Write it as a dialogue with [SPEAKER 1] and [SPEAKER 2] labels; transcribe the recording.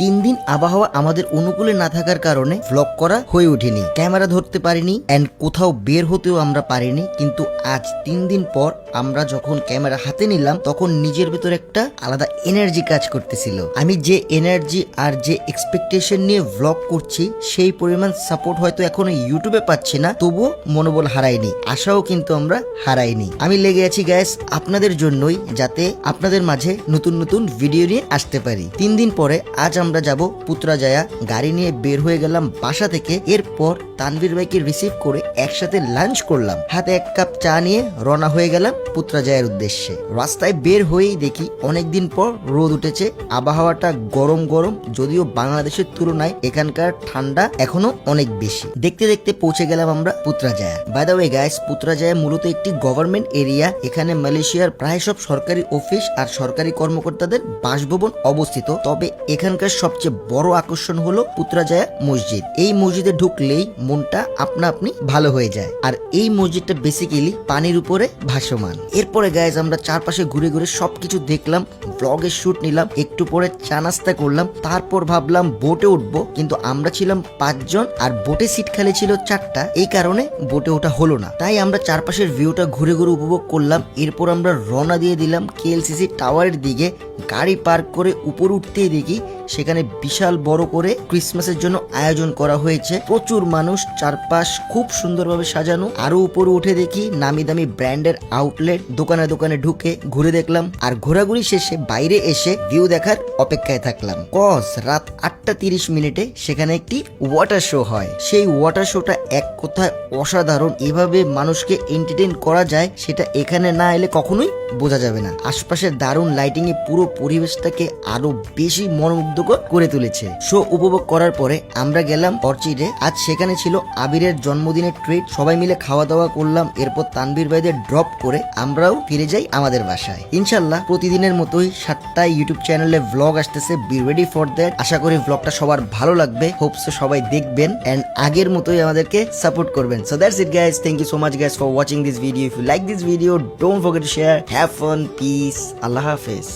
[SPEAKER 1] 3 দিন আবহাওয়া আমাদের অনুকূলে না থাকার কারণে ভ্লগ করা হয়ে ওঠেনি, ক্যামেরা ধরতে পারিনি এন্ড কোথাও বের হতেও আমরা পারিনি। কিন্তু আজ 3 দিন পর আমরা যখন ক্যামেরা হাতে নিলাম তখন নিজের ভেতর একটা আলাদা এনার্জি কাজ করতেছিল। আমি যে এনার্জি আর যে এক্সপেকটেশন নিয়ে ভ্লগ করছি সেই পরিমাণ সাপোর্ট হয়তো এখনো ইউটিউবে পাচ্ছি না, তবুও মনোবল হারাইনি, আশাও কিন্তু আমরা হারাইনি। আমি লেগে আছি গ্যাস আপনাদের জন্যই, যাতে আপনাদের মাঝে নতুন নতুন ভিডিও নিয়ে আসতে পারি। 3 দিন পরে আজ আমরা যাব পুত্রাজায়া। গাড়ি নিয়ে বের হয়ে গেলাম বাসা থেকে। এরপর তানভীর ভাইকে রিসিভ করে একসাথে লাঞ্চ করলাম। হাতে 1 কাপ চা নিয়ে রওনা হয়ে গেলাম পুত্রাজায়ার উদ্দেশ্যে। রাস্তায় বের হয়েই দেখি অনেকদিন পর রোদ উঠেছে, আবহাওয়াটা গরম গরম, যদিও বাংলাদেশের তুলনায় এখানকার ঠান্ডা এখনো অনেক বেশি। দেখতে দেখতে পৌঁছে গেলাম আমরা Putrajaya. By the way guys, Putrajaya মূলত একটি গভর্নমেন্ট এরিয়া। এখানে মালয়েশিয়ার প্রায় সব সরকারি অফিস আর সরকারি কর্মকর্তাদের বাসভবন অবস্থিত। তবে এখানকার সবচেয়ে বড় আকর্ষণ হলো পুত্রাজায়া মসজিদ। এই মসজিদে ঢুকলেই মনটা আপনা আপনি ভালো হয়ে যায়। আর এই মসজিদটা বেসিক্যালি পানির উপরে ভাসমান। এরপরে গাইজ আমরা চারপাশে ঘুরে ঘুরে সবকিছু দেখলাম, ব্লগের শুট নিলাম, একটু পরে চা নাস্তা করলাম। তারপর ভাবলাম বোটে উঠবো, কিন্তু আমরা ছিলাম 5 জন আর বোটে সিট খালি ছিল 4টা। এই কারণে বোটে ওঠা হলো না। তাই আমরা চারপাশের ভিউটা ঘুরে ঘুরে উপভোগ করলাম। এরপর আমরা রওনা দিয়ে দিলাম কেএলসিসি টাওয়ারের দিকে। গাড়ি পার্ক করে উপর উঠতেই দেখি সেখানে বিশাল বড় করে ক্রিসমাসের জন্য আয়োজন করা হয়েছে। প্রচুর মানুষ, চারপাশ খুব সুন্দরভাবে সাজানো। আরো উপরে উঠে দেখি নামি দামি ব্র্যান্ডের আউটলেট। দোকানে দোকানে ঢুকে ঘুরে দেখলাম, আর ঘোরাঘুরি শেষে বাইরে এসে ভিউ দেখার অপেক্ষায় থাকলাম। রাত 8:30 সেখানে একটি ওয়াটার শো হয়। সেই ওয়াটার শোটা এক কথায় অসাধারণ। এভাবে মানুষকে এন্টারটেইন করা যায় সেটা এখানে না এলে কখনোই বোঝা যাবে না। আশপাশের দারুণ লাইটিং এ পুরো পরিবেশটাকে আরো বেশি মনোমুগ্ধকর করে তুলেছে। শো উপভোগ করার পরে আমরা গেলাম অর্চিডে। আজ সেখানে ছিল আবিরের জন্মদিনের ট্রিট। সবাই মিলে খাওয়া দাওয়া করলাম। এরপর তানভীর ভাইদের ড্রপ করে আমরাও ফিরে যাই আমাদের বাসায়। ইনশাল্লাহ প্রতিদিনের মতোই 7টায় ইউটিউব চ্যানেলে ভ্লগ আসতেছে, বি রেডি ফর দ্যাট। আশা করি ভ্লগটা সবার ভালো লাগবে, হোপস সবাই দেখবেন এন্ড আগের মতোই আমাদেরকে সাপোর্ট করবেন। So that's it guys, thank you so much guys for watching this video. If you like this video, don't forget to share, have fun, peace, আল্লাহ হাফেজ।